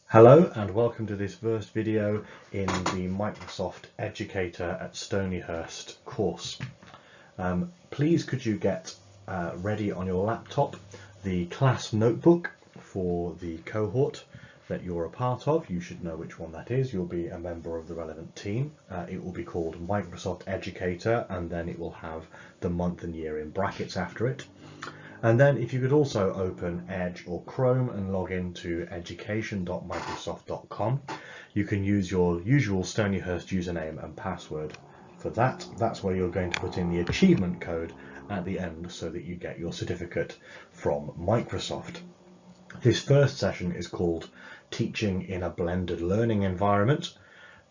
Hello and welcome to this first video in the Microsoft Educator at Stonyhurst course. Please could you get ready on your laptop the class notebook for the cohort that you're a part of. You should know which one that is. You'll be a member of the relevant team. It will be called Microsoft Educator, and then it will have the month and year in brackets after it. And then if you could also open Edge or Chrome and log into education.microsoft.com, you can use your usual Stonyhurst username and password for that. That's where you're going to put in the achievement code at the end so that you get your certificate from Microsoft. This first session is called Teaching in a Blended Learning Environment.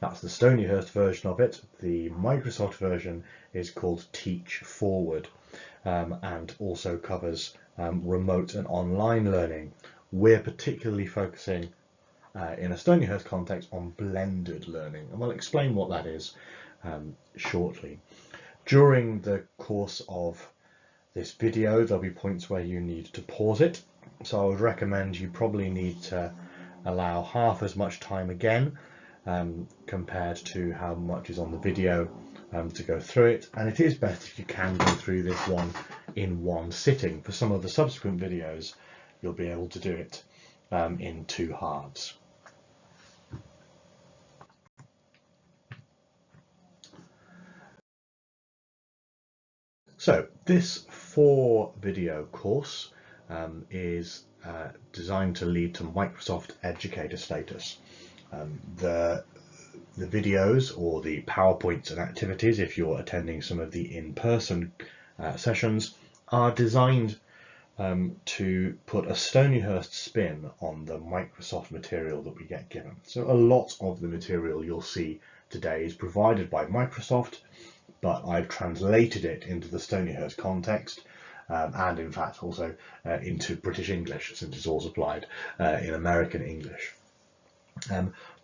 That's the Stonyhurst version of it. The Microsoft version is called Teach Forward. And also covers remote and online learning. We're particularly focusing in a Stonyhurst context on blended learning, and we'll explain what that is shortly. During the course of this video, there'll be points where you need to pause it, so I would recommend you probably need to allow half as much time again compared to how much is on the video to go through it, and it is best if you can go through this one in one sitting. For some of the subsequent videos you'll be able to do it in two halves. So this 4-video course is designed to lead to Microsoft Educator status. The videos or the PowerPoints and activities, if you're attending some of the in-person sessions, are designed to put a Stonyhurst spin on the Microsoft material that we get given. So a lot of the material you'll see today is provided by Microsoft, but I've translated it into the Stonyhurst context and in fact also into British English, since it's all supplied in American English.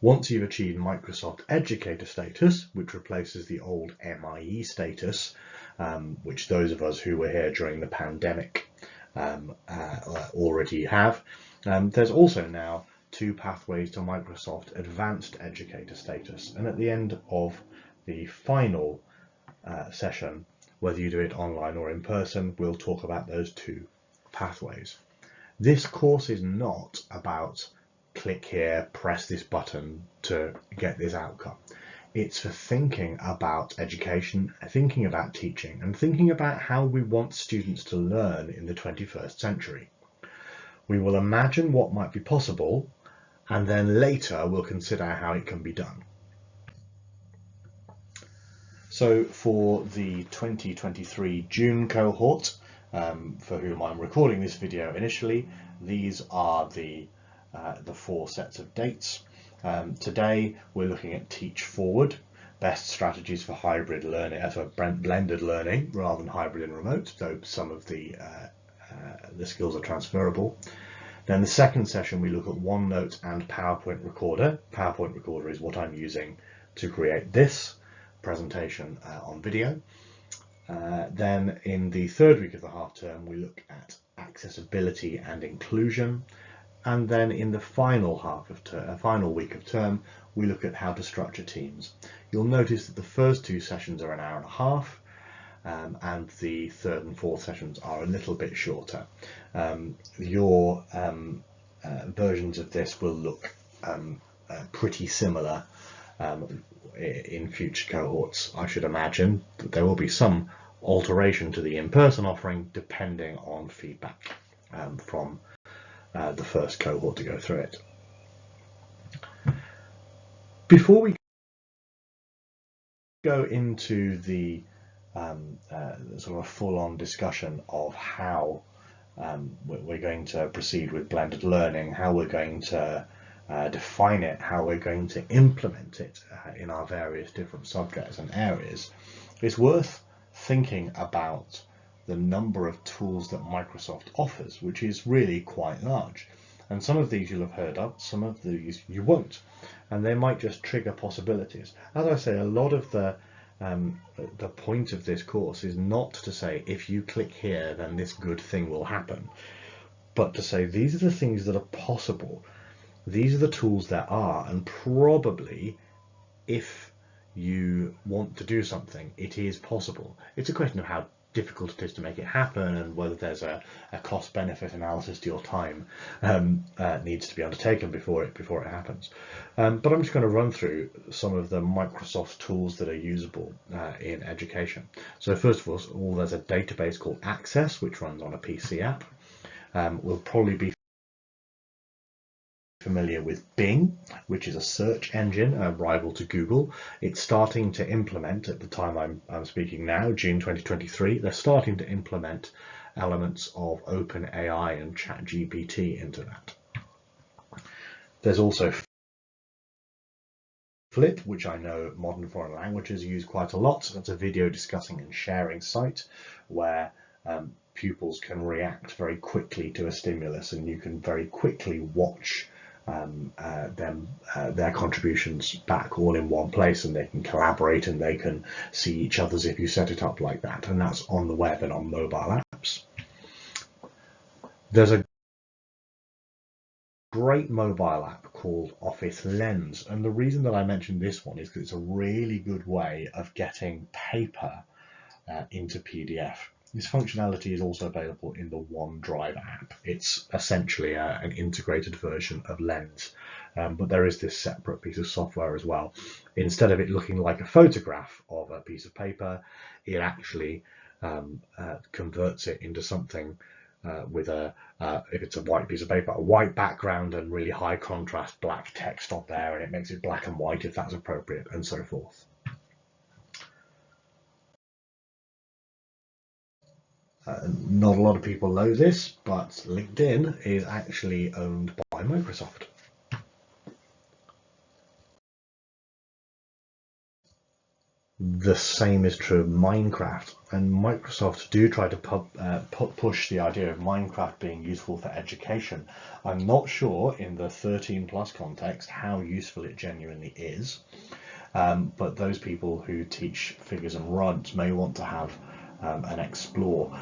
Once you've achieved Microsoft Educator status, which replaces the old ME status, which those of us who were here during the pandemic already have, there's also now 2 pathways to Microsoft Advanced Educator status. And at the end of the final session, whether you do it online or in person, we'll talk about those 2 pathways. This course is not about click here, press this button to get this outcome. It's for thinking about education, thinking about teaching, and thinking about how we want students to learn in the 21st century. We will imagine what might be possible, and then later we'll consider how it can be done. So for the 2023 June cohort, for whom I'm recording this video initially, these are the 4 sets of dates. Today we're looking at Teach Forward, best strategies for hybrid learning, blended learning rather than hybrid and remote, though some of the skills are transferable. Then the second session we look at OneNote and PowerPoint Recorder. PowerPoint Recorder is what I'm using to create this presentation on video. Then in the 3rd week of the half term we look at accessibility and inclusion. And then in the final final week of term, we look at how to structure teams. You'll notice that the first 2 sessions are an hour and a half, and the 3rd and 4th sessions are a little bit shorter. Your versions of this will look pretty similar in future cohorts. I should imagine that there will be some alteration to the in-person offering depending on feedback from the first cohort to go through it. Before we go into the sort of full-on discussion of how we're going to proceed with blended learning, how we're going to define it, how we're going to implement it in our various different subjects and areas, it's worth thinking about the number of tools that Microsoft offers, which is really quite large. And some of these you'll have heard of, some of these you won't, and they might just trigger possibilities. As I say, a lot of the point of this course is not to say if you click here then this good thing will happen, but to say these are the things that are possible. These are the tools there are, and probably if you want to do something, it is possible. It's a question of how difficult it is to make it happen, and whether there's a cost-benefit analysis to your time needs to be undertaken before it happens. But I'm just going to run through some of the Microsoft tools that are usable in education. So first of all, there's a database called Access, which runs on a PC app. We'll probably be familiar with Bing, which is a search engine, a rival to Google. It's starting to implement, at the time I'm speaking now, June 2023, they're starting to implement elements of OpenAI and ChatGPT into that. There's also Flip, which I know modern foreign languages use quite a lot. That's a video discussing and sharing site where pupils can react very quickly to a stimulus, and you can very quickly watch their contributions back all in one place, and they can collaborate and they can see each other's if you set it up like that, and that's on the web and on mobile apps. There's a great mobile app called Office Lens, and the reason that I mentioned this one is because it's a really good way of getting paper into PDF. This functionality is also available in the OneDrive app. It's essentially an integrated version of Lens, but there is this separate piece of software as well. Instead of it looking like a photograph of a piece of paper, it actually converts it into something with if it's a white piece of paper, a white background and really high contrast black text on there, and it makes it black and white if that's appropriate, and so forth. Not a lot of people know this, but LinkedIn is actually owned by Microsoft. The same is true of Minecraft, and Microsoft do try to push the idea of Minecraft being useful for education. I'm not sure in the 13+ context how useful it genuinely is, but those people who teach figures and runs may want to have and explore.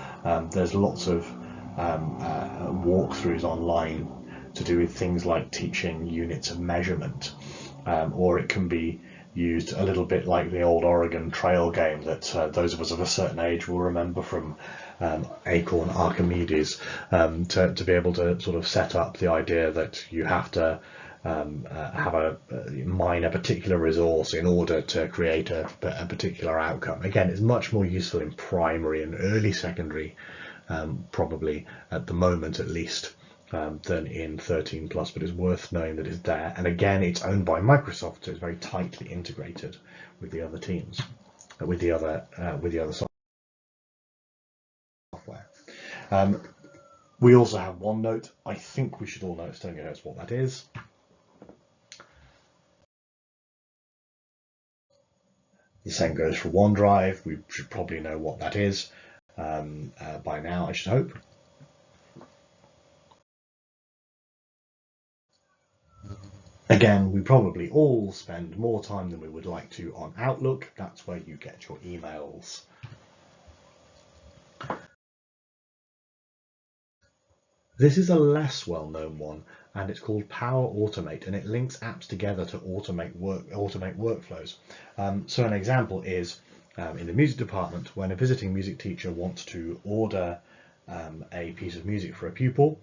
There's lots of walkthroughs online to do with things like teaching units of measurement, or it can be used a little bit like the old Oregon Trail game that those of us of a certain age will remember from Acorn Archimedes, to be able to sort of set up the idea that you have to mine a particular resource in order to create a particular outcome. Again, it's much more useful in primary and early secondary, probably at the moment at least, than in 13+, but it's worth knowing that it's there. And again, it's owned by Microsoft, so it's very tightly integrated with the other teams, with the other software. We also have OneNote. I think we should all know, Stone knows what that is. The same goes for OneDrive. We should probably know what that is by now, I should hope. Again, we probably all spend more time than we would like to on Outlook. That's where you get your emails. This is a less well-known one, and it's called Power Automate, and it links apps together to automate workflows. So an example is in the music department, when a visiting music teacher wants to order a piece of music for a pupil,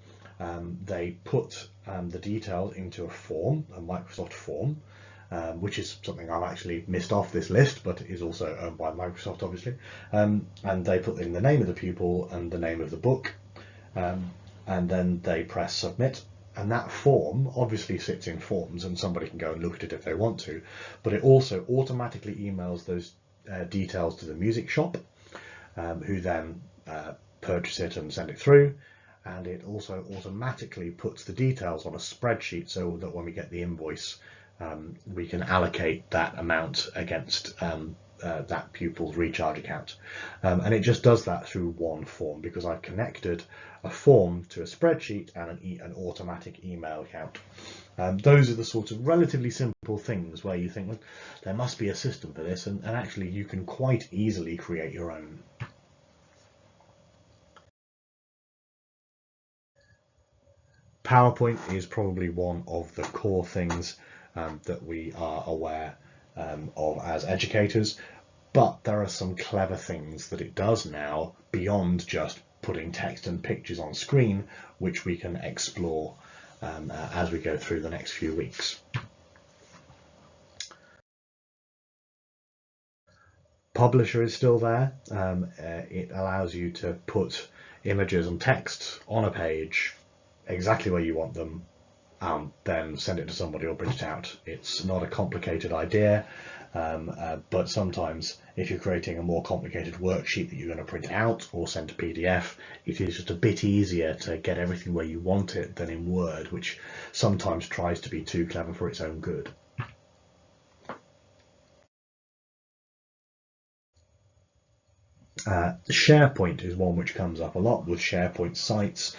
they put the details into a form, a Microsoft form, which is something I've actually missed off this list, but is also owned by Microsoft, obviously. And they put in the name of the pupil and the name of the book, and then they press submit. And that form obviously sits in forms, and somebody can go and look at it if they want to, but it also automatically emails those details to the music shop, who then purchase it and send it through. And it also automatically puts the details on a spreadsheet so that when we get the invoice, we can allocate that amount against that pupil's recharge account. And it just does that through one form, because I've connected a form to a spreadsheet and an automatic email account. Those are the sort of relatively simple things where you think, look, there must be a system for this, and actually you can quite easily create your own. PowerPoint is probably one of the core things that we are aware of as educators, but there are some clever things that it does now beyond just putting text and pictures on screen, which we can explore as we go through the next few weeks. Publisher is still there. It allows you to put images and text on a page exactly where you want them, then send it to somebody or print it out. It's not a complicated idea, but sometimes if you're creating a more complicated worksheet that you're going to print out or send to PDF, it is just a bit easier to get everything where you want it than in Word, which sometimes tries to be too clever for its own good. SharePoint is one which comes up a lot with SharePoint sites,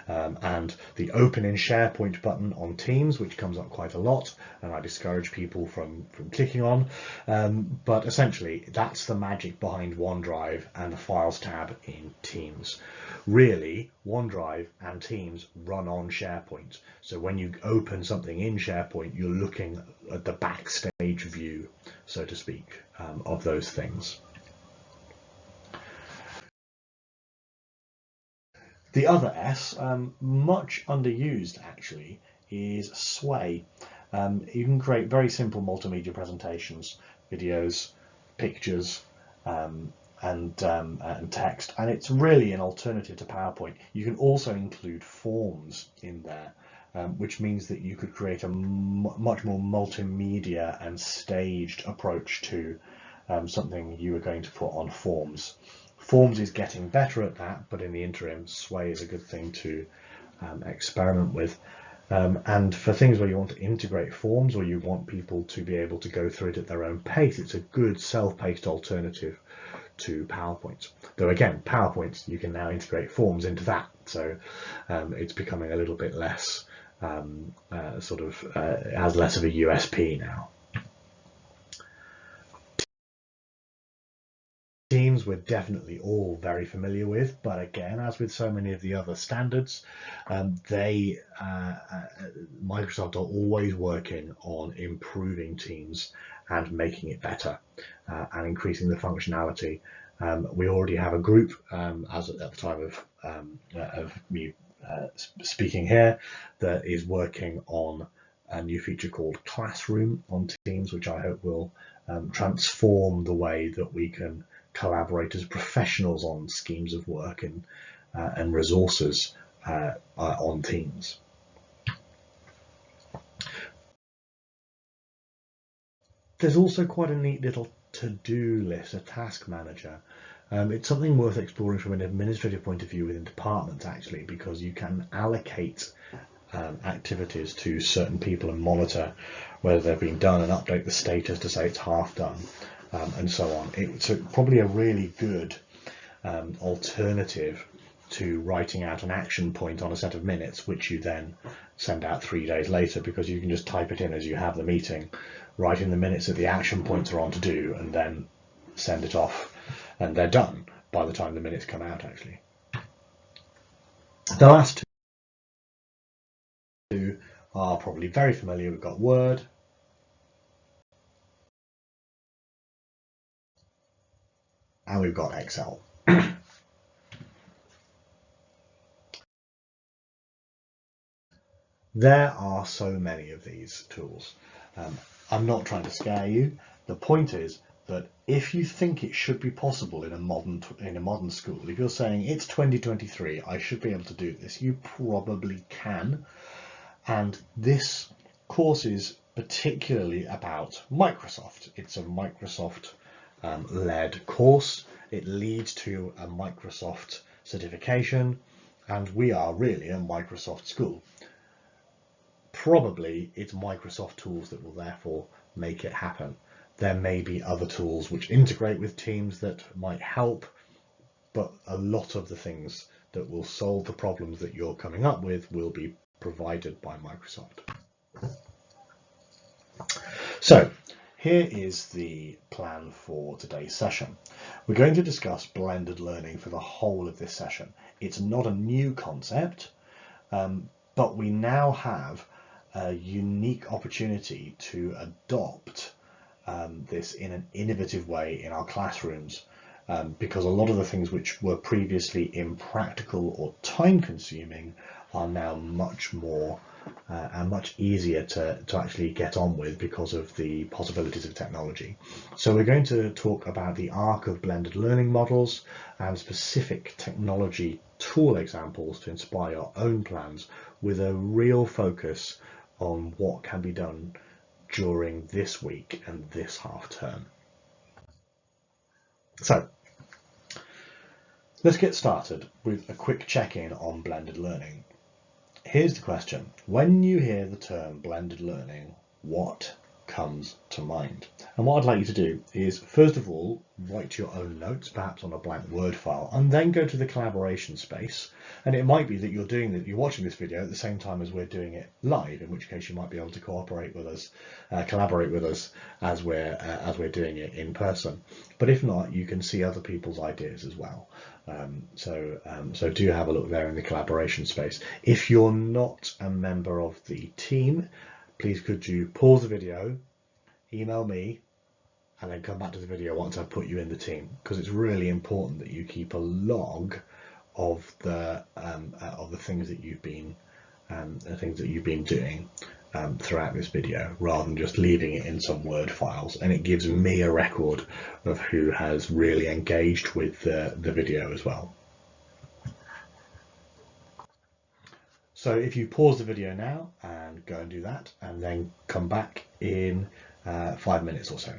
and the Open in SharePoint button on Teams, which comes up quite a lot, and I discourage people from clicking on. But essentially, that's the magic behind OneDrive and the Files tab in Teams. Really, OneDrive and Teams run on SharePoint. So when you open something in SharePoint, you're looking at the backstage view, so to speak, of those things. The other S, much underused actually, is Sway. You can create very simple multimedia presentations, videos, pictures, and text, and it's really an alternative to PowerPoint. You can also include forms in there, which means that you could create a much more multimedia and staged approach to something you are going to put on forms. Forms is getting better at that, but in the interim, Sway is a good thing to experiment with. And for things where you want to integrate forms or you want people to be able to go through it at their own pace, it's a good self-paced alternative to PowerPoint. Though again, PowerPoint, you can now integrate forms into that, so it's becoming a little bit less it has less of a USP now. Teams we're definitely all very familiar with, but again, as with so many of the other standards, Microsoft are always working on improving Teams and making it better and increasing the functionality. We already have a group, as at the time of me speaking here, that is working on a new feature called Classroom on Teams, which I hope will transform the way that we can collaborate as professionals on schemes of work and resources on Teams. There's also quite a neat little to-do list, a task manager. It's something worth exploring from an administrative point of view within departments, actually, because you can allocate activities to certain people and monitor whether they've been done and update the status to say it's half done. And so on. It's probably a really good alternative to writing out an action point on a set of minutes, which you then send out 3 days later, because you can just type it in as you have the meeting, write in the minutes that the action points are on to do, and then send it off, and they're done by the time the minutes come out, actually. The last two are probably very familiar. We've got Word, and we've got Excel. There are so many of these tools. I'm not trying to scare you. The point is that if you think it should be possible in a modern school, if you're saying it's 2023, I should be able to do this, you probably can. And this course is particularly about Microsoft. It's a Microsoft led course. It leads to a Microsoft certification, and we are really a Microsoft school. Probably it's Microsoft tools that will therefore make it happen. There may be other tools which integrate with Teams that might help, but a lot of the things that will solve the problems that you're coming up with will be provided by Microsoft. So here is the plan for today's session. We're going to discuss blended learning for the whole of this session. It's not a new concept, but we now have a unique opportunity to adopt this in an innovative way in our classrooms, because a lot of the things which were previously impractical or time consuming are now much more and much easier to actually get on with because of the possibilities of technology. So we're going to talk about the arc of blended learning models and specific technology tool examples to inspire your own plans, with a real focus on what can be done during this week and this half term. So let's get started with a quick check-in on blended learning. Here's the question: when you hear the term blended learning, what comes to mind? And what I'd like you to do is, first of all, write your own notes, perhaps on a blank Word file, and then go to the collaboration space. And it might be that you're watching this video at the same time as we're doing it live, in which case you might be able to cooperate with us, collaborate with us as we're doing it in person. But if not, you can see other people's ideas as well. So do have a look there in the collaboration space. If you're not a member of the team, please could you pause the video, email me, and then come back to the video once I've put you in the team, because it's really important that you keep a log of the things that you've been doing throughout this video, rather than just leaving it in some Word files. And it gives me a record of who has really engaged with the video as well. So if you pause the video now and go and do that, and then come back in 5 minutes or so.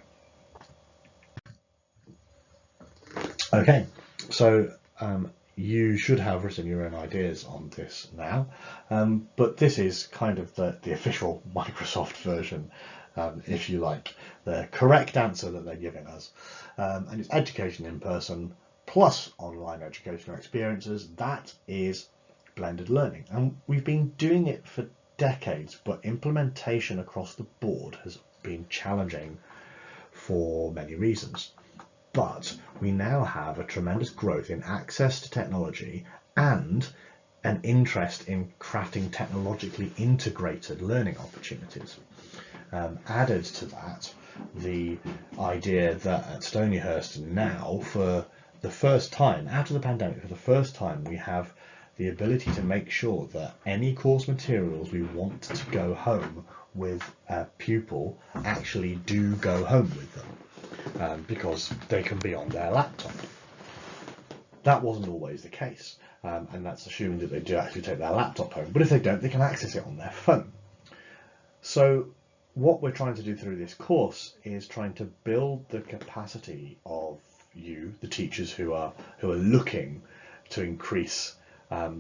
Okay, so you should have written your own ideas on this now, but this is kind of the official Microsoft version, if you like, the correct answer that they're giving us. And it's education in person plus online educational experiences. That is blended learning, and we've been doing it for decades, but implementation across the board has been challenging for many reasons. But we now have a tremendous growth in access to technology and an interest in crafting technologically integrated learning opportunities. Added to that, the idea that at Stonyhurst now, for the first time, after the pandemic, for the first time, we have the ability to make sure that any course materials we want to go home with a pupil actually do go home with them, because they can be on their laptop. That wasn't always the case, and that's assuming that they do actually take their laptop home, but if they don't, they can access it on their phone. So what we're trying to do through this course is trying to build the capacity of you, the teachers who are looking to increase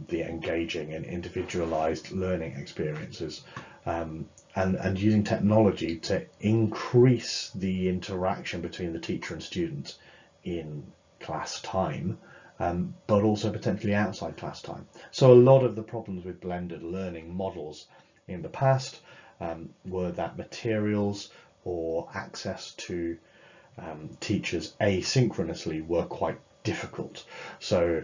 the engaging and individualized learning experiences, and using technology to increase the interaction between the teacher and student in class time, but also potentially outside class time. So a lot of the problems with blended learning models in the past were that materials or access to teachers asynchronously were quite difficult. So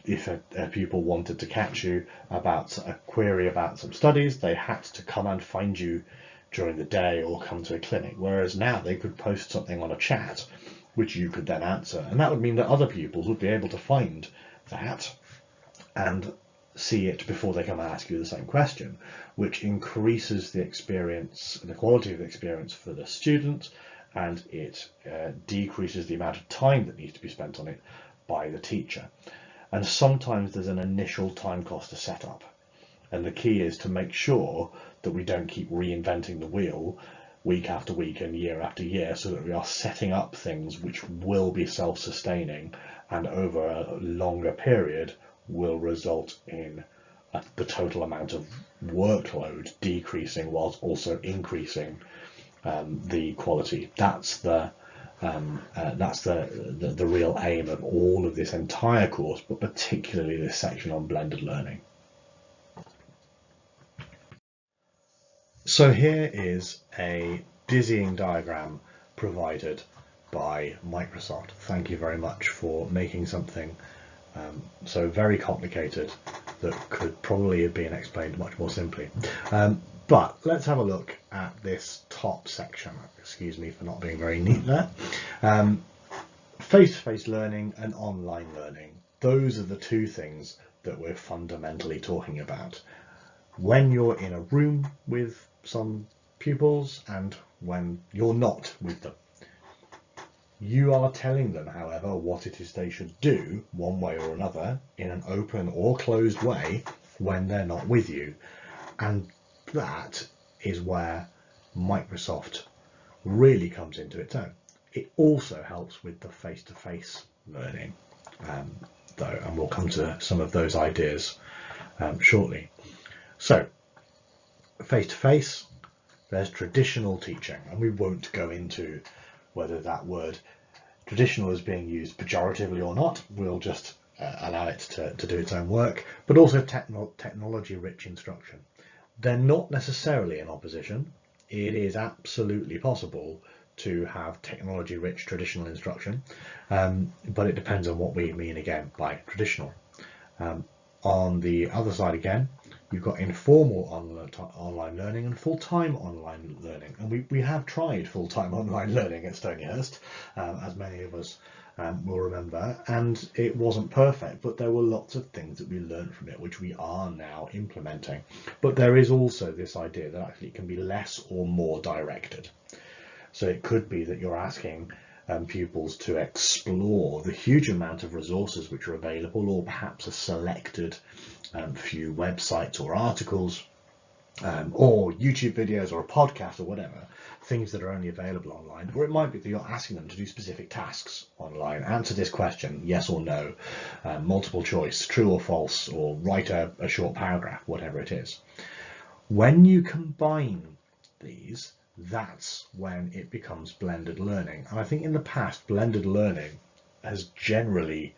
if a pupil wanted to catch you about a query about some studies, they had to come and find you during the day or come to a clinic, whereas now they could post something on a chat which you could then answer, and that would mean that other pupils would be able to find that and see it before they come and ask you the same question, which increases the experience, the quality of the experience for the student, and it decreases the amount of time that needs to be spent on it by the teacher. And sometimes there's an initial time cost to set up. And the key is to make sure that we don't keep reinventing the wheel week after week and year after year, so that we are setting up things which will be self-sustaining and over a longer period will result in the total amount of workload decreasing whilst also increasing the quality. That's the real aim of all of this entire course, but particularly this section on blended learning. So here is a dizzying diagram provided by Microsoft. Thank you very much for making something so very complicated that could probably have been explained much more simply. But let's have a look at this top section. Excuse me for not being very neat there. Face-to-face learning and online learning. Those are the two things that we're fundamentally talking about. When you're in a room with some pupils and when you're not with them. You are telling them, however, what it is they should do, one way or another, in an open or closed way, when they're not with you. And that is where Microsoft really comes into its own. It also helps with the face-to-face learning, though, and we'll come to some of those ideas shortly. So, face-to-face, there's traditional teaching, and we won't go into whether that word traditional is being used pejoratively or not. We'll just allow it to do its own work, but also technology-rich instruction. They're not necessarily in opposition. It is absolutely possible to have technology-rich traditional instruction, but it depends on what we mean again by traditional. On the other side again, you've got informal online learning and full-time online learning. And we have tried full-time online learning at Stonyhurst, as many of us will remember, and it wasn't perfect, but there were lots of things that we learned from it, which we are now implementing. But there is also this idea that actually it can be less or more directed. So it could be that you're asking pupils to explore the huge amount of resources which are available, or perhaps a selected few websites or articles, or YouTube videos or a podcast or whatever, things that are only available online. Or it might be that you're asking them to do specific tasks online. Answer this question, yes or no, multiple choice, true or false, or write a short paragraph, whatever it is. When you combine these, that's when it becomes blended learning. And I think in the past, blended learning has generally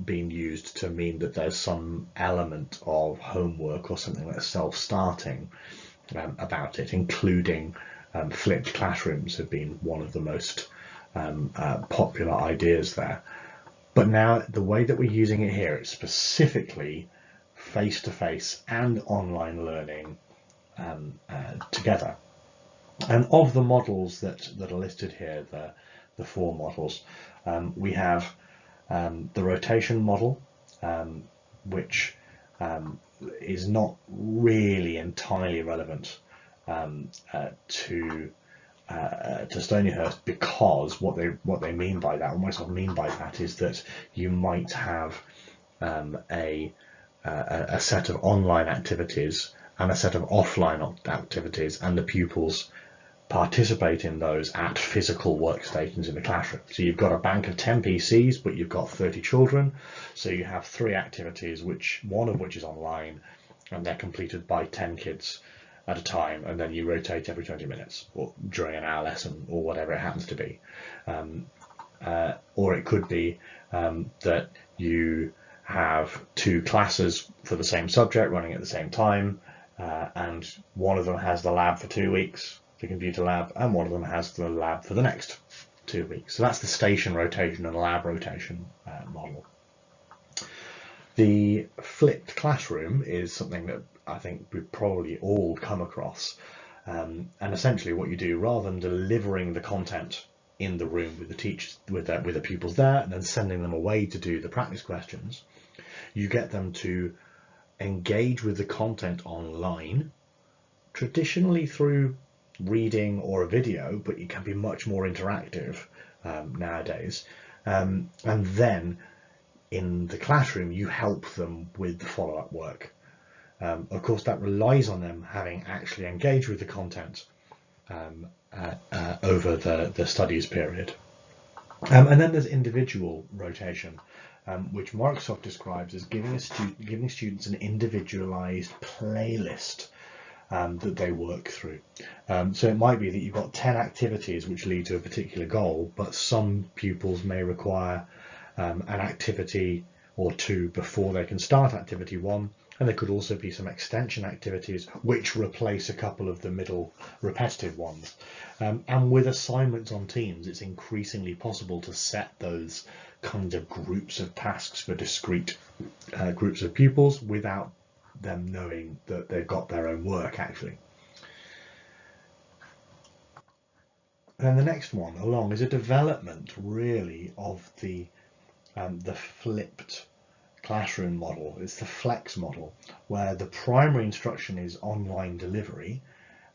been used to mean that there's some element of homework or something that's self-starting about it, including flipped classrooms have been one of the most popular ideas there. But now the way that we're using it here, it's specifically face-to-face and online learning together. And of the models that are listed here, the four models, we have the rotation model, which is not really entirely relevant to Stonyhurst, because what they mean by that, or Microsoft mean by that, is that you might have a set of online activities and a set of offline activities, and the pupils participate in those at physical workstations in the classroom. So you've got a bank of 10 PCs, but you've got 30 children. So you have 3 activities, one of which is online, and they're completed by 10 kids at a time, and then you rotate every 20 minutes or during an hour lesson or whatever it happens to be. Or it could be that you have 2 classes for the same subject running at the same time, and one of them has the lab for 2 weeks, the computer lab, and one of them has the lab for the next 2 weeks. So that's the station rotation and lab rotation model. The flipped classroom is something that I think we've probably all come across. And essentially what you do, rather than delivering the content in the room with the teachers, with the pupils there, and then sending them away to do the practice questions, you get them to engage with the content online, traditionally through reading or a video, but it can be much more interactive nowadays. And then in the classroom, you help them with the follow-up work. Of course, that relies on them having actually engaged with the content over the studies period. And then there's individual rotation, which Microsoft describes as giving students an individualized playlist that they work through. So it might be that you've got 10 activities which lead to a particular goal, but some pupils may require an activity or 2 before they can start activity 1, and there could also be some extension activities which replace a couple of the middle repetitive ones. And with assignments on Teams, it's increasingly possible to set those kinds of groups of tasks for discrete groups of pupils without them knowing that they've got their own work actually. And the next one along is a development really of the flipped classroom model. It's the flex model, where the primary instruction is online delivery,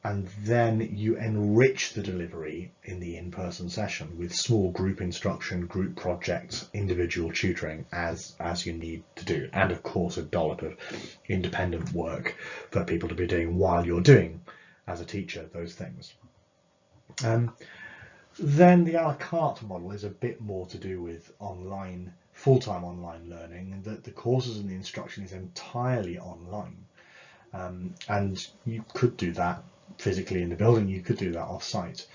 and then you enrich the delivery in the in-person session with small group instruction, group projects, individual tutoring as you need to do, and of course a dollop of independent work for people to be doing while you're doing, as a teacher, those things. Then the a la carte model is a bit more to do with online, full-time online learning, and that the courses and the instruction is entirely online. And you could do that physically in the building, you could do that off-site,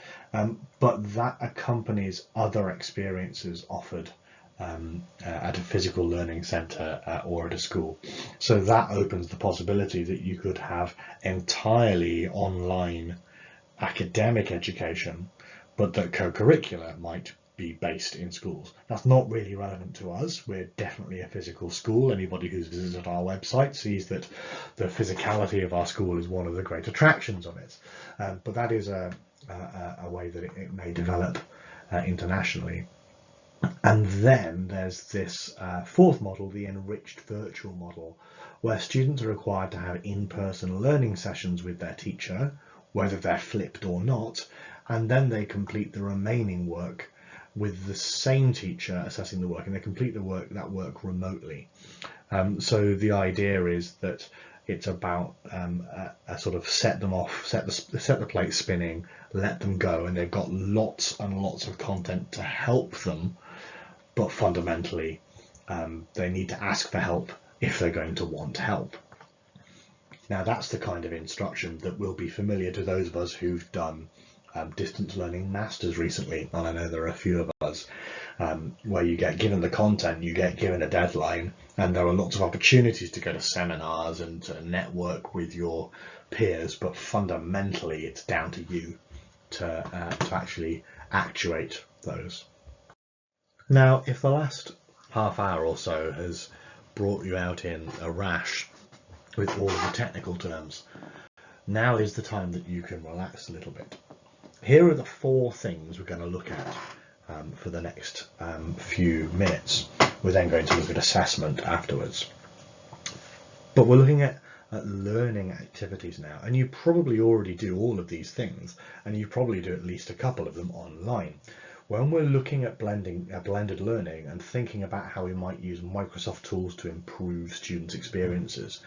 but that accompanies other experiences offered at a physical learning centre or at a school. So that opens the possibility that you could have entirely online academic education, but that co-curricular might be based in schools. That's not really relevant to us. We're definitely a physical school. Anybody who's visited our website sees that the physicality of our school is one of the great attractions of it. But that is a way that it may develop internationally. And then there's this fourth model, the enriched virtual model, where students are required to have in-person learning sessions with their teacher, whether they're flipped or not, and then they complete the remaining work with the same teacher assessing the work, and they complete that work remotely. So the idea is that it's about a sort of set them off, set the plate spinning, let them go, and they've got lots and lots of content to help them, but fundamentally they need to ask for help if they're going to want help. Now that's the kind of instruction that will be familiar to those of us who've done distance learning masters recently, and I know there are a few of us, where you get given the content, you get given a deadline, and there are lots of opportunities to go to seminars and to network with your peers, but fundamentally it's down to you to actually actuate those. Now, if the last half hour or so has brought you out in a rash with all of the technical terms, now is the time that you can relax a little bit. Here are the four things we're going to look at for the next few minutes. We're then going to look at assessment afterwards. But we're looking at learning activities now, and you probably already do all of these things, and you probably do at least a couple of them online. When we're looking at blended learning and thinking about how we might use Microsoft tools to improve students' experiences,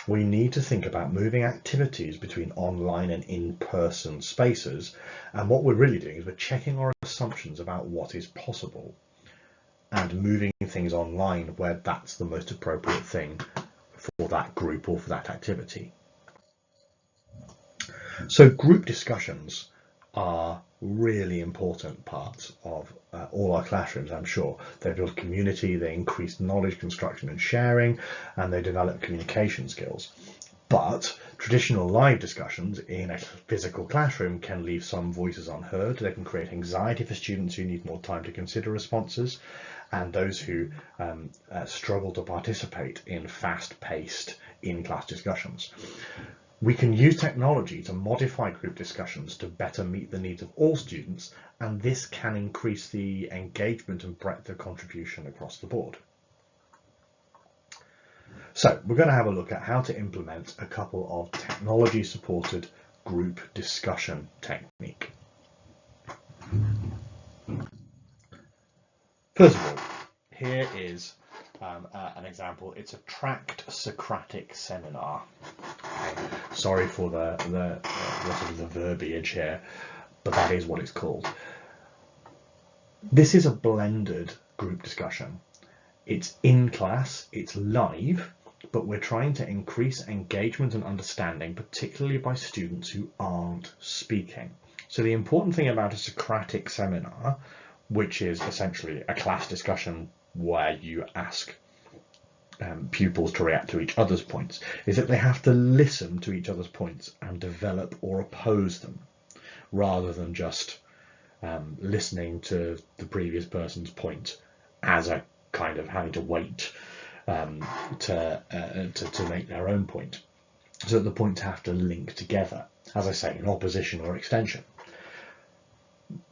we need to think about moving activities between online and in-person spaces, and what we're really doing is we're checking our assumptions about what is possible and moving things online where that's the most appropriate thing for that group or for that activity. So group discussions are really important parts of all our classrooms, I'm sure. They build community, they increase knowledge construction and sharing, and they develop communication skills. But traditional live discussions in a physical classroom can leave some voices unheard. They can create anxiety for students who need more time to consider responses, and those who struggle to participate in fast-paced in-class discussions. We can use technology to modify group discussions to better meet the needs of all students, and this can increase the engagement and breadth of contribution across the board. So we're going to have a look at how to implement a couple of technology-supported group discussion technique. First of all, here is an example. It's a tracked Socratic seminar. Sorry for the sort of the verbiage here, but that is what it's called. This is a blended group discussion. It's in class, it's live, but we're trying to increase engagement and understanding, particularly by students who aren't speaking. So the important thing about a Socratic seminar, which is essentially a class discussion where you ask pupils to react to each other's points, is that they have to listen to each other's points and develop or oppose them, rather than just listening to the previous person's point as a kind of having to wait to make their own point. So that the points have to link together, as I say, in opposition or extension.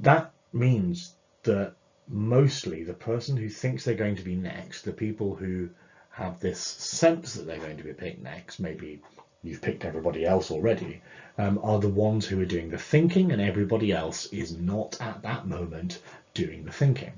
That means that mostly the person who thinks they're going to be next, the people who have this sense that they're going to be picked next, maybe you've picked everybody else already, are the ones who are doing the thinking, and everybody else is not at that moment doing the thinking.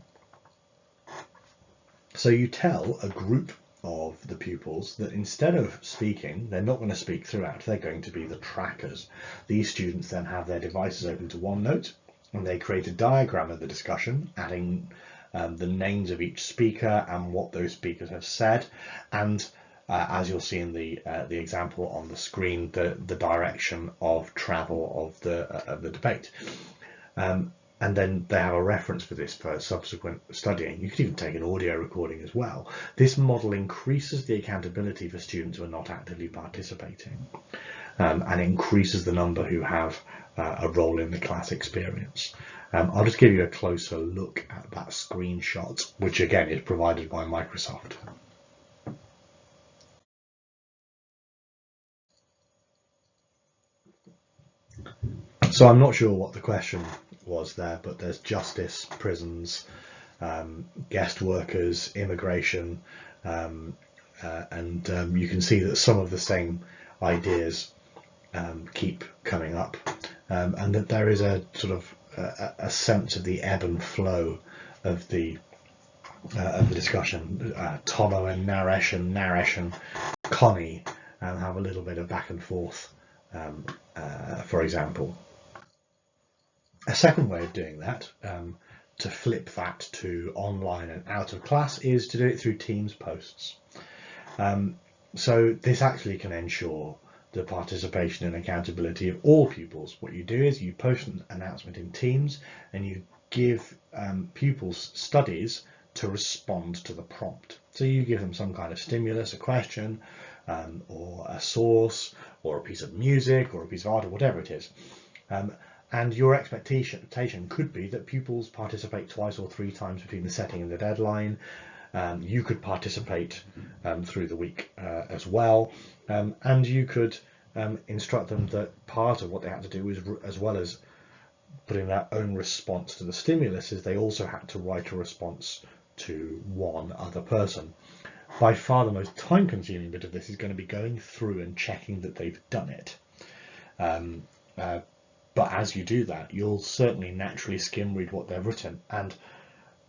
So you tell a group of the pupils that instead of speaking, they're not going to speak throughout, they're going to be the trackers. These students then have their devices open to OneNote, and they create a diagram of the discussion, adding the names of each speaker and what those speakers have said, and as you'll see in the example on the screen, the direction of travel of the debate. And then they have a reference for this for subsequent studying. You could even take an audio recording as well. This model increases the accountability for students who are not actively participating, and increases the number who have a role in the class experience. I'll just give you a closer look at that screenshot, which again is provided by Microsoft. So I'm not sure what the question was there, but there's justice, prisons, guest workers, immigration, and you can see that some of the same ideas keep coming up, and that there is a sort of a sense of the ebb and flow of the discussion. Tomo and Naresh and Connie have a little bit of back and forth, for example. A second way of doing that, to flip that to online and out of class, is to do it through Teams posts. So this actually can ensure the participation and accountability of all pupils. What you do is you post an announcement in Teams, and you give pupils studies to respond to the prompt. So you give them some kind of stimulus, a question, or a source, or a piece of music, or a piece of art, or whatever it is. And your expectation could be that pupils participate twice or three times between the setting and the deadline. You could participate through the week as well, and you could instruct them that part of what they had to do is, as well as putting their own response to the stimulus, is they also had to write a response to one other person. By far the most time-consuming bit of this is going to be going through and checking that they've done it. But as you do that, you'll certainly naturally skim read what they've written, and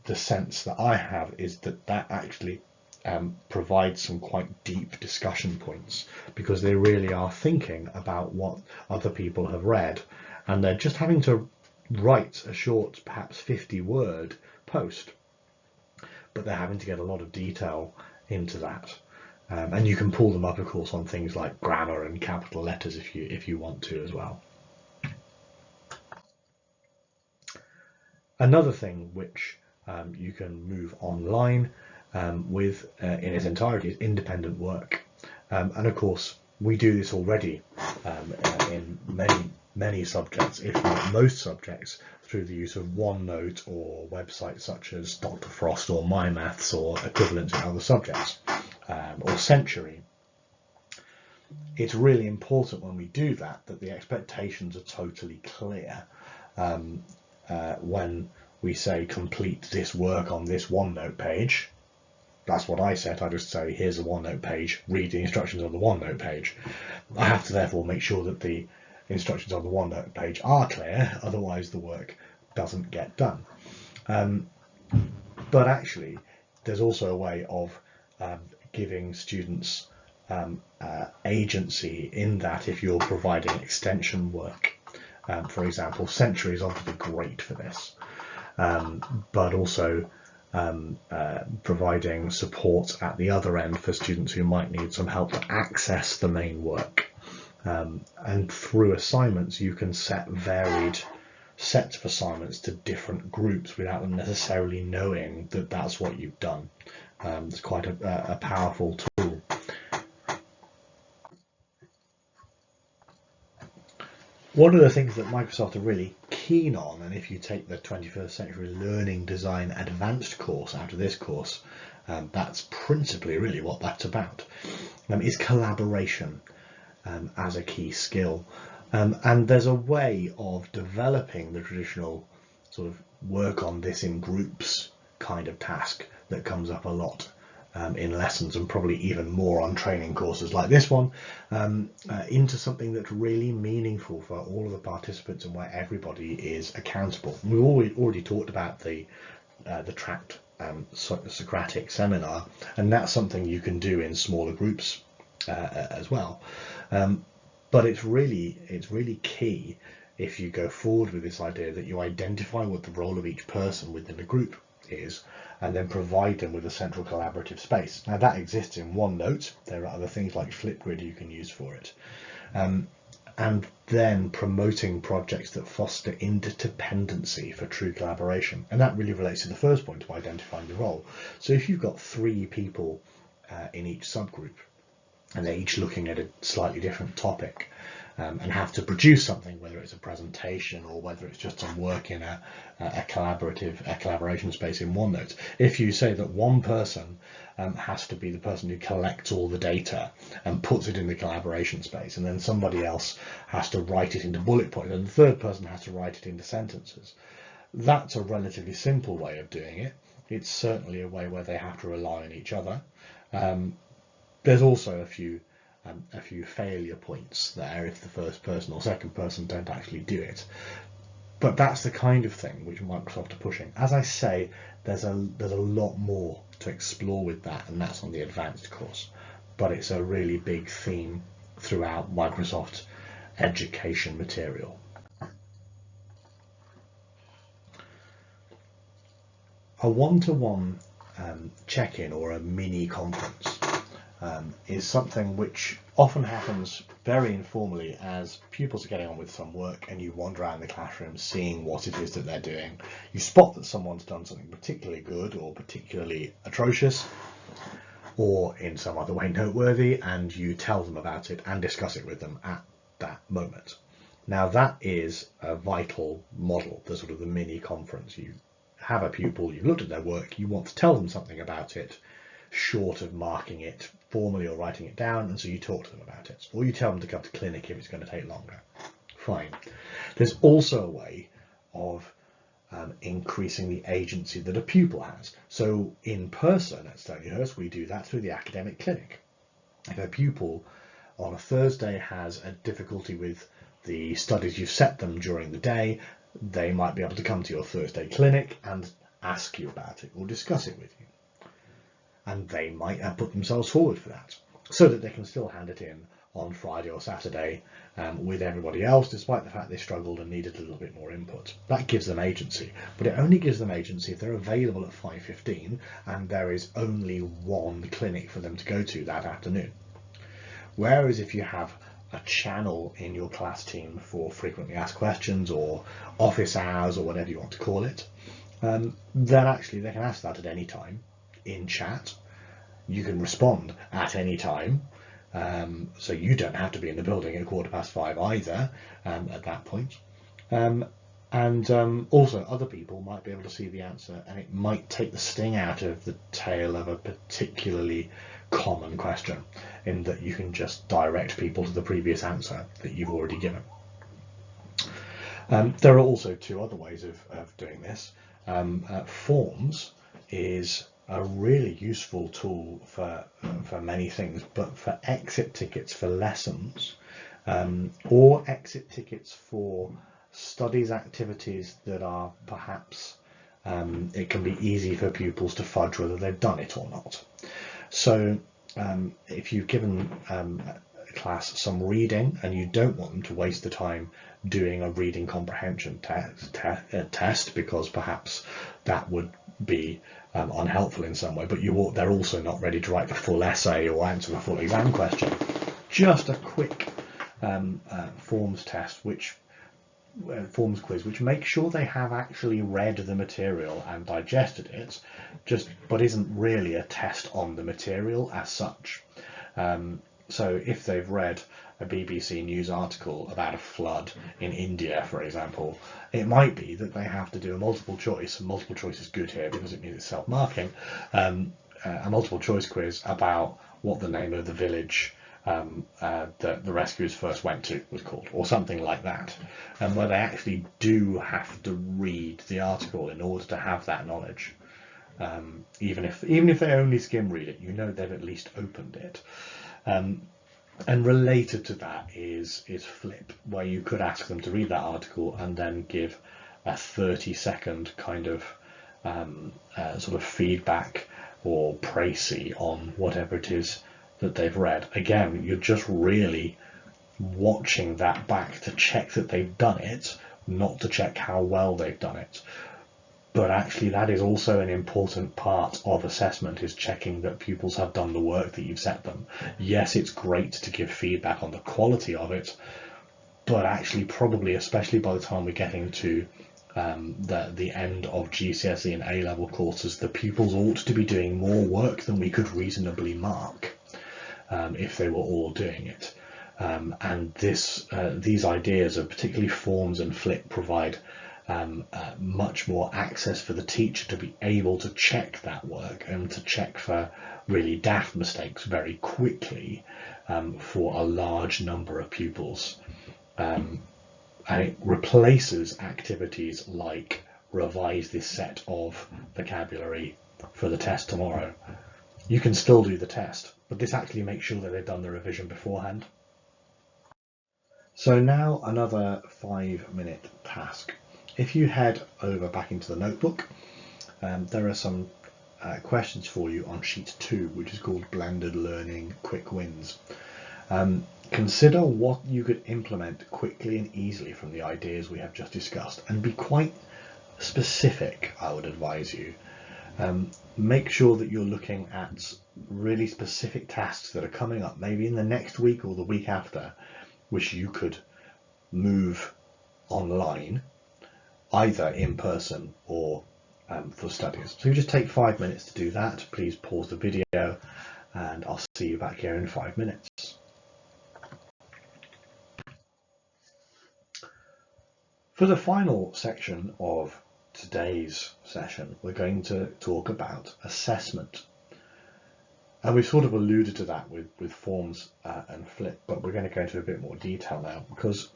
the sense that I have is that that actually provides some quite deep discussion points, because they really are thinking about what other people have read, and they're just having to write a short, perhaps 50-word post, but they're having to get a lot of detail into that. And you can pull them up, of course, on things like grammar and capital letters if you want to as well. Another thing which you can move online with in its entirety is independent work, and of course we do this already in many subjects, if not most subjects, through the use of OneNote or websites such as Dr. Frost or MyMaths or equivalents in other subjects, or Century. It's really important when we do that the expectations are totally clear. When we say complete this work on this OneNote page, that's what I said. I just say here's the OneNote page, read the instructions on the OneNote page. I have to therefore make sure that the instructions on the OneNote page are clear, otherwise the work doesn't get done. But actually there's also a way of giving students agency in that, if you're providing extension work. For example, Century is obviously great for this, but also providing support at the other end for students who might need some help to access the main work. And through assignments, you can set varied sets of assignments to different groups without them necessarily knowing that that's what you've done. It's quite a powerful tool. One of the things that Microsoft are really keen on, and if you take the 21st Century Learning Design Advanced course out of this course, that's principally really what that's about, is collaboration as a key skill. And there's a way of developing the traditional sort of work on this in groups kind of task that comes up a lot in lessons, and probably even more on training courses like this one, into something that's really meaningful for all of the participants and where everybody is accountable. We've already talked about the tracked Socratic seminar, and that's something you can do in smaller groups as well. But it's really key, if you go forward with this idea, that you identify what the role of each person within the group is, and then provide them with a central collaborative space. Now that exists in OneNote. There are other things like Flipgrid you can use for it. And then promoting projects that foster interdependency for true collaboration. And that really relates to the first point of identifying the role. So if you've got 3 people in each subgroup, and they're each looking at a slightly different topic, and have to produce something, whether it's a presentation or whether it's just some work in a collaboration space in OneNote. If you say that one person has to be the person who collects all the data and puts it in the collaboration space, and then somebody else has to write it into bullet points, and the third person has to write it into sentences, that's a relatively simple way of doing it. It's certainly a way where they have to rely on each other. There's also a few failure points there if the first person or second person don't actually do it. But that's the kind of thing which Microsoft are pushing. As I say, there's a lot more to explore with that, and that's on the advanced course. But it's a really big theme throughout Microsoft education material. A one-to-one check-in or a mini conference is something which often happens very informally as pupils are getting on with some work, and you wander around the classroom seeing what it is that they're doing. You spot that someone's done something particularly good or particularly atrocious, or in some other way noteworthy, and you tell them about it and discuss it with them at that moment. Now that is a vital model, the sort of the mini conference. You have a pupil, you've looked at their work, you want to tell them something about it, short of marking it formally or writing it down, and so you talk to them about it, or you tell them to come to clinic if it's going to take longer. Fine. There's also a way of increasing the agency that a pupil has. So in person at Stonyhurst, we do that through the academic clinic. If a pupil on a Thursday has a difficulty with the studies you've set them during the day, they might be able to come to your Thursday clinic and ask you about it or discuss it with you. And they might have put themselves forward for that, so that they can still hand it in on Friday or Saturday with everybody else, despite the fact they struggled and needed a little bit more input. That gives them agency, but it only gives them agency if they're available at 5:15 and there is only one clinic for them to go to that afternoon. Whereas if you have a channel in your class team for frequently asked questions or office hours or whatever you want to call it, then actually they can ask that at any time in chat. You can respond at any time, so you don't have to be in the building at 5:15 either at that point. Also other people might be able to see the answer, and it might take the sting out of the tail of a particularly common question, in that you can just direct people to the previous answer that you've already given. There are also 2 other ways of doing this. Forms is a really useful tool for many things, but for exit tickets for lessons, or exit tickets for studies activities that are perhaps, it can be easy for pupils to fudge whether they've done it or not. So if you've given a class some reading and you don't want them to waste the time doing a reading comprehension test, because perhaps that would be unhelpful in some way, but they're also not ready to write the full essay or answer the full exam question, just a quick forms test, forms quiz, which makes sure they have actually read the material and digested it, but isn't really a test on the material as such. So if they've read a BBC News article about a flood in India, for example, it might be that they have to do a multiple choice, and multiple choice is good here because it means it's self-marking, a multiple choice quiz about what the name of the village that the rescuers first went to was called, or something like that, and where they actually do have to read the article in order to have that knowledge. Even if they only skim read it, you know they've at least opened it. And related to that is Flip, where you could ask them to read that article and then give a 30-second kind of sort of feedback or précis on whatever it is that they've read. Again, you're just really watching that back to check that they've done it, not to check how well they've done it. But actually that is also an important part of assessment, is checking that pupils have done the work that you've set them. Yes, it's great to give feedback on the quality of it, but actually probably, especially by the time we're getting to the end of GCSE and A-level courses, the pupils ought to be doing more work than we could reasonably mark if they were all doing it. And these ideas of particularly forms and Flip provide much more access for the teacher to be able to check that work and to check for really daft mistakes very quickly for a large number of pupils. And it replaces activities like revise this set of vocabulary for the test tomorrow. You can still do the test, but this actually makes sure that they've done the revision beforehand. So now another 5-minute task. If you head over back into the notebook, there are some questions for you on sheet 2, which is called Blended Learning Quick Wins. Consider what you could implement quickly and easily from the ideas we have just discussed, and be quite specific, I would advise you. Make sure that you're looking at really specific tasks that are coming up, maybe in the next week or the week after, which you could move online, either in person or for studies. So you just take 5 minutes to do that. Please pause the video and I'll see you back here in 5 minutes. For the final section of today's session, we're going to talk about assessment. And we've sort of alluded to that with forms and Flip, but we're going to go into a bit more detail now, because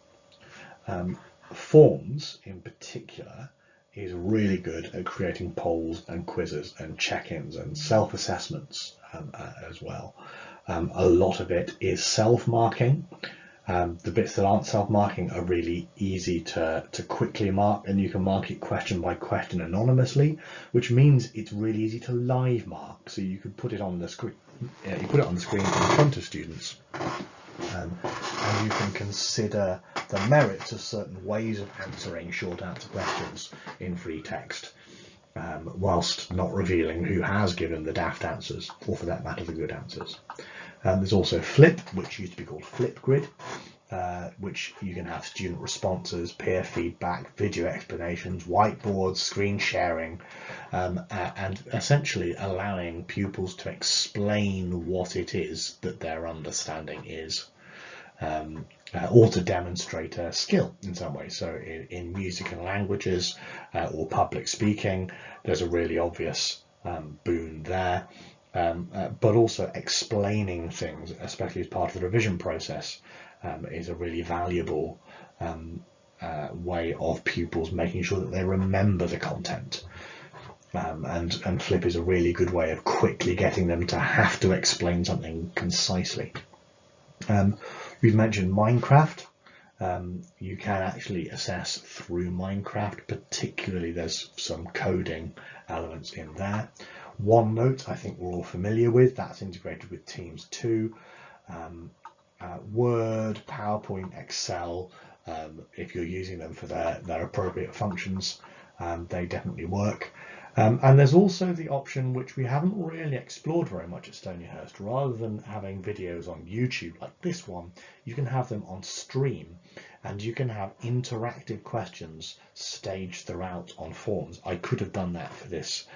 forms in particular is really good at creating polls and quizzes and check-ins and self-assessments as well. A lot of it is self-marking. The bits that aren't self-marking are really easy to quickly mark, and you can mark it question by question anonymously, which means it's really easy to live mark. So you could put it on the screen. You put it on the screen in front of students, and you can consider the merits of certain ways of answering short answer questions in free text, whilst not revealing who has given the daft answers, or for that matter the good answers. There's also Flip, which used to be called Flipgrid, which you can have student responses, peer feedback, video explanations, whiteboards, screen sharing, and essentially allowing pupils to explain what it is that their understanding is, or to demonstrate a skill in some way. So in music and languages or public speaking, there's a really obvious boon there. But also explaining things, especially as part of the revision process, is a really valuable way of pupils making sure that they remember the content. And Flip is a really good way of quickly getting them to have to explain something concisely. We've mentioned Minecraft. You can actually assess through Minecraft, particularly there's some coding elements in there. OneNote, I think we're all familiar with. That's integrated with Teams too. Word, PowerPoint, Excel, if you're using them for their appropriate functions, they definitely work. And there's also the option, which we haven't really explored very much at Stonyhurst. Rather than having videos on YouTube like this one, you can have them on stream, and you can have interactive questions staged throughout on forms. I could have done that for this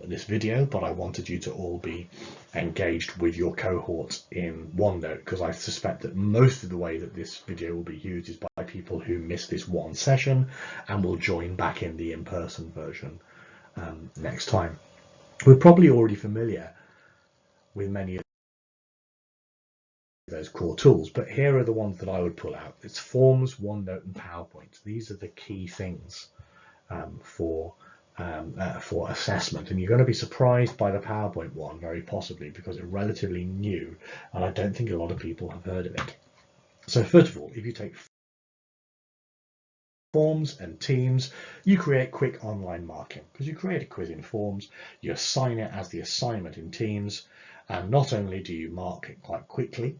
this video, but I wanted you to all be engaged with your cohort in OneNote, because I suspect that most of the way that this video will be used is by people who missed this one session and will join back in the in-person version next time. We're probably already familiar with many of those core tools, but here are the ones that I would pull out. It's Forms, OneNote and PowerPoint. These are the key things for assessment, and you're going to be surprised by the PowerPoint one, very possibly, because it's relatively new and I don't think a lot of people have heard of it. So first of all, if you take Forms and Teams, you create quick online marking, because you create a quiz in Forms, you assign it as the assignment in Teams, and not only do you mark it quite quickly,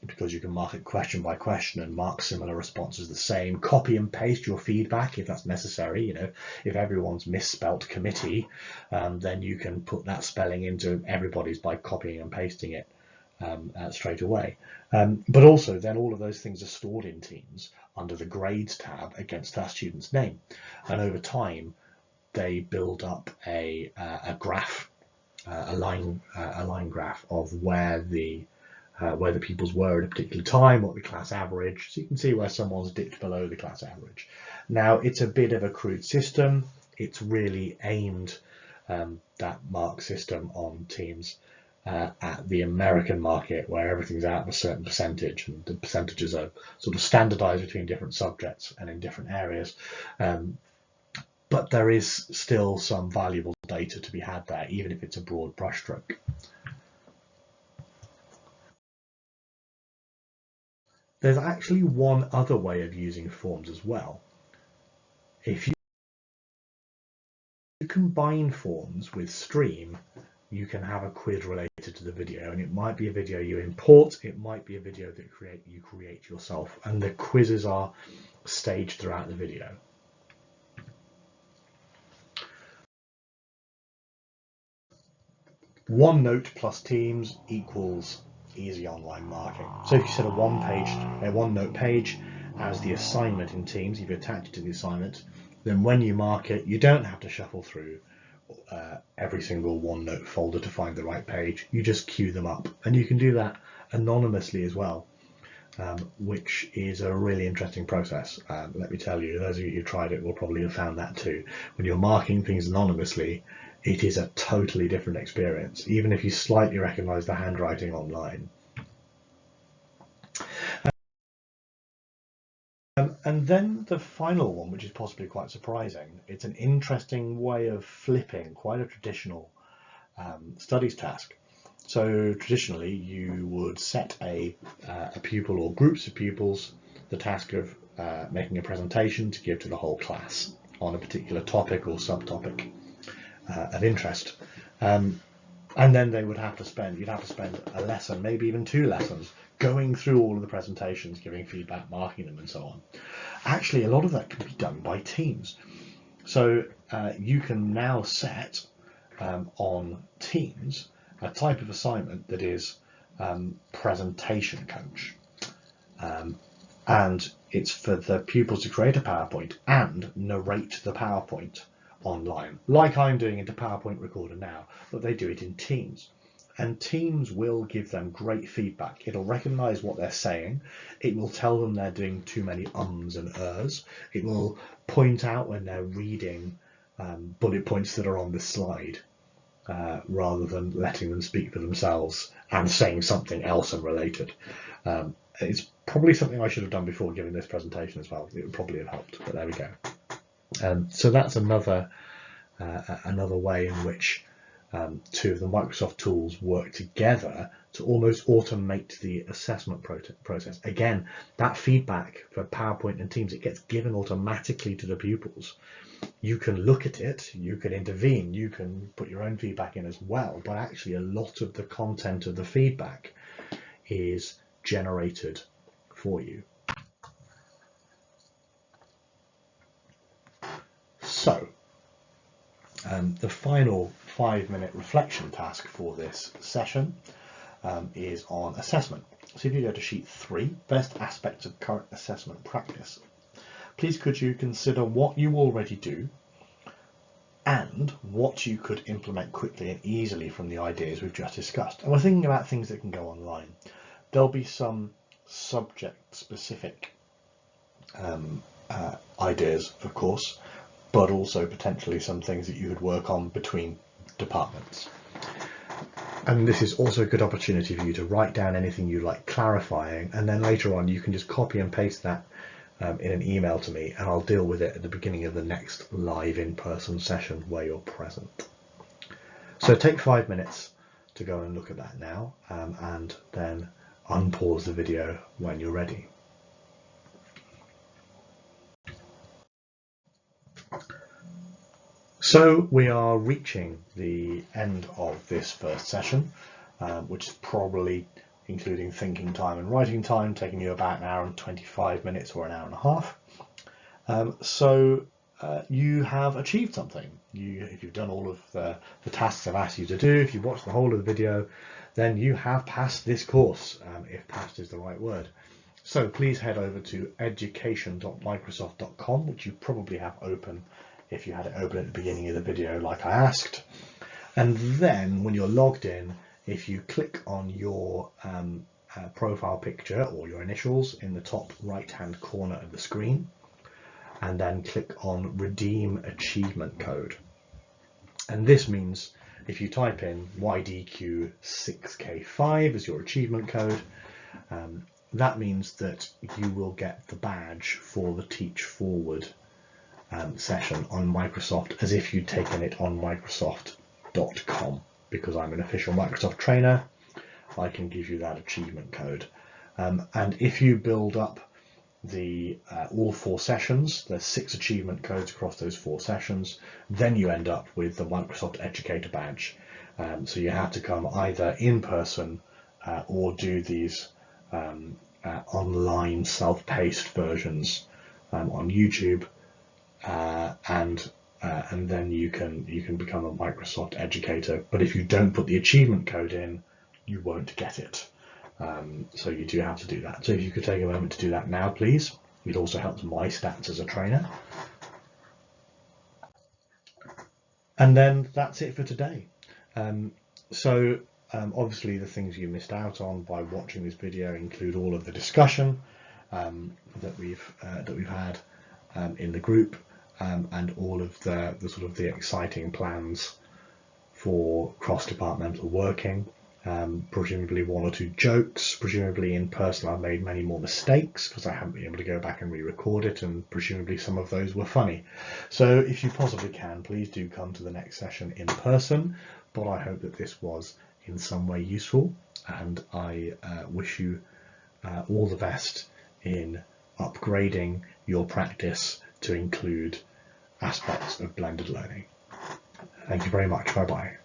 because you can mark it question by question and mark similar responses the same, copy and paste your feedback if that's necessary. You know, if everyone's misspelt committee, then you can put that spelling into everybody's by copying and pasting it straight away. But also then all of those things are stored in Teams under the grades tab against that student's name, and over time they build up a graph, a line graph of where the pupils were at a particular time, what the class average, so you can see where someone's dipped below the class average. Now, it's a bit of a crude system. It's really aimed, that mark system, on Teams at the American market, where everything's out of a certain percentage, and the percentages are sort of standardized between different subjects and in different areas. But there is still some valuable data to be had there, even if it's a broad brushstroke. There's actually one other way of using Forms as well. If you combine Forms with Stream, you can have a quiz related to the video, and it might be a video you import, it might be a video that you create yourself, and the quizzes are staged throughout the video. OneNote plus Teams equals easy online marking. So if you set a OneNote page as the assignment in Teams, if you attach it to the assignment, then when you mark it, you don't have to shuffle through every single OneNote folder to find the right page. You just queue them up, and you can do that anonymously as well, which is a really interesting process. Let me tell you, those of you who tried it will probably have found that too. When you're marking things anonymously, it is a totally different experience, even if you slightly recognize the handwriting online. And then the final one, which is possibly quite surprising, it's an interesting way of flipping quite a traditional studies task. So traditionally, you would set a pupil or groups of pupils the task of making a presentation to give to the whole class on a particular topic or subtopic of interest, and then they would have to spend, you'd have to spend a lesson, maybe even 2 lessons, going through all of the presentations, giving feedback, marking them, and so on. Actually, a lot of that can be done by Teams. So you can now set on Teams a type of assignment that is presentation coach, and it's for the pupils to create a PowerPoint and narrate the PowerPoint online, like I'm doing into PowerPoint Recorder now, but they do it in Teams. And Teams will give them great feedback. It'll recognize what they're saying. It will tell them they're doing too many ums and ers. It will point out when they're reading bullet points that are on the slide, rather than letting them speak for themselves and saying something else unrelated. It's probably something I should have done before giving this presentation as well. It would probably have helped, but there we go. So that's another way in which 2 of the Microsoft tools work together to almost automate the assessment process. Again, that feedback for PowerPoint and Teams, it gets given automatically to the pupils. You can look at it, you can intervene, you can put your own feedback in as well, but actually a lot of the content of the feedback is generated for you. So, the final 5-minute reflection task for this session is on assessment. So if you go to sheet 3, best aspects of current assessment practice, please could you consider what you already do and and what you could implement quickly and easily from the ideas we've just discussed. And we're thinking about things that can go online. There'll be some subject specific ideas, of course, but also potentially some things that you could work on between departments. And this is also a good opportunity for you to write down anything you like clarifying, and then later on you can just copy and paste that in an email to me, and I'll deal with it at the beginning of the next live in-person session where you're present. So take 5 minutes to go and look at that now, and then unpause the video when you're ready. So we are reaching the end of this first session, which is probably, including thinking time and writing time, taking you about an hour and 25 minutes or an hour and a half. So you have achieved something. If you've done all of the tasks I've asked you to do, if you've watched the whole of the video, then you have passed this course, if passed is the right word. So please head over to education.microsoft.com, which you probably have open if you had it open at the beginning of the video like I asked. And then when you're logged in, if you click on your profile picture or your initials in the top right hand corner of the screen, and then click on Redeem Achievement Code. And this means if you type in YDQ6K5 as your achievement code, that means that you will get the badge for the Teach Forward session on Microsoft, as if you'd taken it on Microsoft.com. Because I'm an official Microsoft trainer, I can give you that achievement code. And if you build up the all 4 sessions, there's 6 achievement codes across those 4 sessions, then you end up with the Microsoft Educator badge. So you have to come either in person or do these online self-paced versions on YouTube, and then you can become a Microsoft educator. But if you don't put the achievement code in, you won't get it. So you do have to do that. So if you could take a moment to do that now, please. It also helps my stats as a trainer. And then that's it for today. Obviously the things you missed out on by watching this video include all of the discussion that we've had in the group, and all of the sort of the exciting plans for cross-departmental working. Presumably 1 or 2 jokes, presumably in person I've made many more mistakes because I haven't been able to go back and re-record it, and presumably some of those were funny. So if you possibly can, please do come to the next session in person, but I hope that this was in some way useful, and I wish you all the best in upgrading your practice to include aspects of blended learning. Thank you very much. Bye bye.